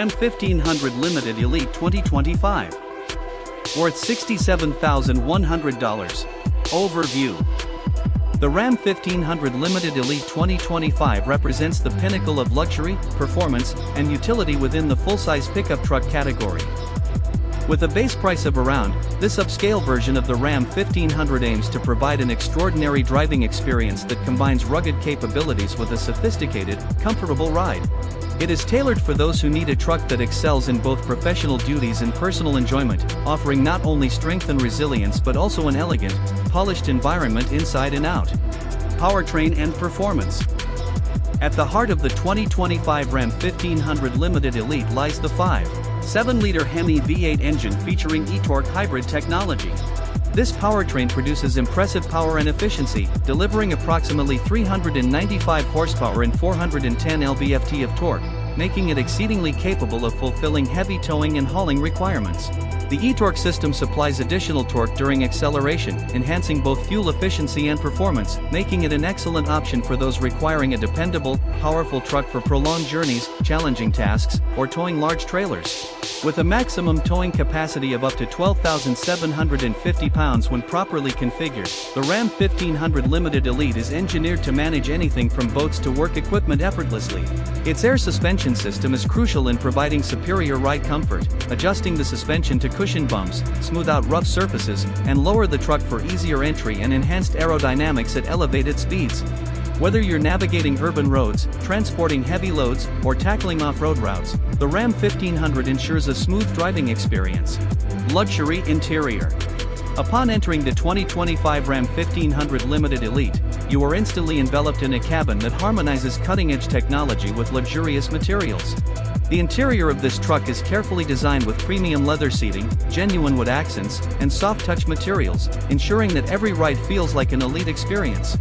Ram 1500 Limited Elite 2025. Worth $67,100. Overview. The Ram 1500 Limited Elite 2025 represents the pinnacle of luxury, performance, and utility within the full-size pickup truck category. With a base price of around, this upscale version of the Ram 1500 aims to provide an extraordinary driving experience that combines rugged capabilities with a sophisticated, comfortable ride. It is tailored for those who need a truck that excels in both professional duties and personal enjoyment, offering not only strength and resilience but also an elegant, polished environment inside and out. Powertrain and performance. At the heart of the 2025 Ram 1500 Limited Elite lies the 5.7-liter HEMI V8 engine featuring e-torque hybrid technology. This powertrain produces impressive power and efficiency, delivering approximately 395 horsepower and 410 lb-ft of torque, making it exceedingly capable of fulfilling heavy towing and hauling requirements. The e-torque system supplies additional torque during acceleration, enhancing both fuel efficiency and performance, making it an excellent option for those requiring a dependable, powerful truck for prolonged journeys, challenging tasks, or towing large trailers. With a maximum towing capacity of up to 12,750 pounds when properly configured, the Ram 1500 Limited Elite is engineered to manage anything from boats to work equipment effortlessly. Its air suspension system is crucial in providing superior ride comfort, adjusting the suspension to cushion bumps, smooth out rough surfaces, and lower the truck for easier entry and enhanced aerodynamics at elevated speeds. Whether you're navigating urban roads, transporting heavy loads, or tackling off-road routes, the Ram 1500 ensures a smooth driving experience. Luxury interior. Upon entering the 2025 Ram 1500 Limited Elite, you are instantly enveloped in a cabin that harmonizes cutting-edge technology with luxurious materials. The interior of this truck is carefully designed with premium leather seating, genuine wood accents, and soft-touch materials, ensuring that every ride feels like an elite experience.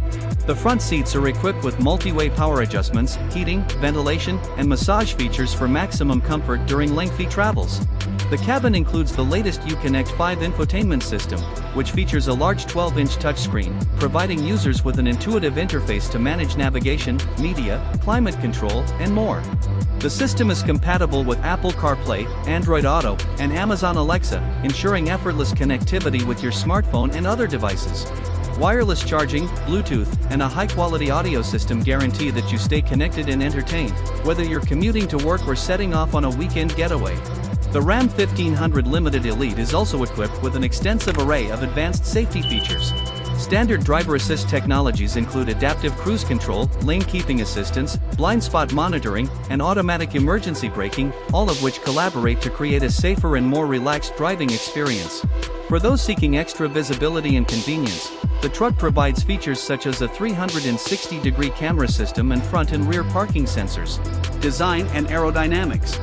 The front seats are equipped with multi-way power adjustments, heating, ventilation, and massage features for maximum comfort during lengthy travels. The cabin includes the latest Uconnect 5 infotainment system, which features a large 12-inch touchscreen, providing users with an intuitive interface to manage navigation, media, climate control, and more. The system is compatible with Apple CarPlay, Android Auto, and Amazon Alexa, ensuring effortless connectivity with your smartphone and other devices. Wireless charging, Bluetooth, and a high-quality audio system guarantee that you stay connected and entertained, whether you're commuting to work or setting off on a weekend getaway. The Ram 1500 Limited Elite is also equipped with an extensive array of advanced safety features. Standard driver assist technologies include adaptive cruise control, lane keeping assistance, blind spot monitoring, and automatic emergency braking, all of which collaborate to create a safer and more relaxed driving experience. For those seeking extra visibility and convenience, the truck provides features such as a 360-degree camera system and front and rear parking sensors. Design and aerodynamics.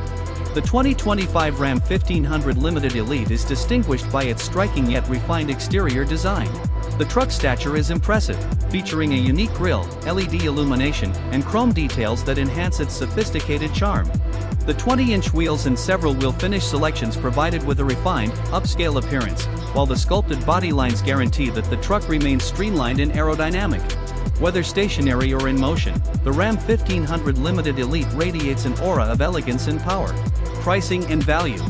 The 2025 Ram 1500 Limited Elite is distinguished by its striking yet refined exterior design. The truck's stature is impressive, featuring a unique grille, LED illumination, and chrome details that enhance its sophisticated charm. The 20-inch wheels and several wheel finish selections provided with a refined, upscale appearance, while the sculpted body lines guarantee that the truck remains streamlined and aerodynamic. Whether stationary or in motion, the Ram 1500 Limited Elite radiates an aura of elegance and power. Pricing and value.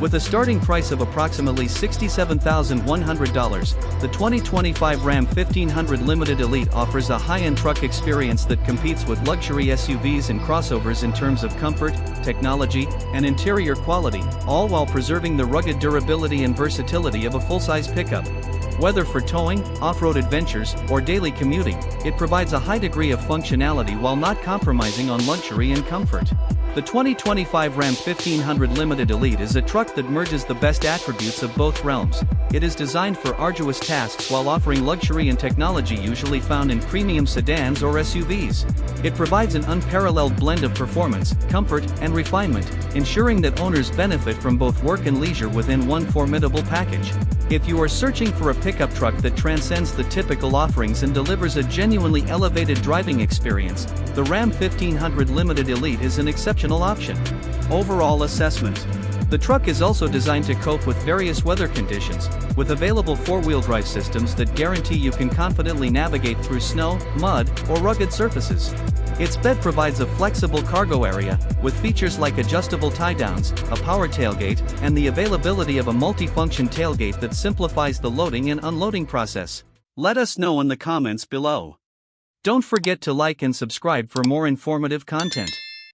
With a starting price of approximately $67,100, the 2025 Ram 1500 Limited Elite offers a high-end truck experience that competes with luxury SUVs and crossovers in terms of comfort, technology, and interior quality, all while preserving the rugged durability and versatility of a full-size pickup. Whether for towing, off-road adventures, or daily commuting, it provides a high degree of functionality while not compromising on luxury and comfort. The 2025 Ram 1500 Limited Elite is a truck that merges the best attributes of both realms. It is designed for arduous tasks while offering luxury and technology usually found in premium sedans or SUVs. It provides an unparalleled blend of performance, comfort, and refinement, ensuring that owners benefit from both work and leisure within one formidable package. If you are searching for a pickup truck that transcends the typical offerings and delivers a genuinely elevated driving experience, the Ram 1500 Limited Elite is an exceptional option. Overall assessment. The truck is also designed to cope with various weather conditions, with available four-wheel drive systems that guarantee you can confidently navigate through snow, mud, or rugged surfaces. Its bed provides a flexible cargo area, with features like adjustable tie-downs, a power tailgate, and the availability of a multi-function tailgate that simplifies the loading and unloading process. Let us know in the comments below. Don't forget to like and subscribe for more informative content.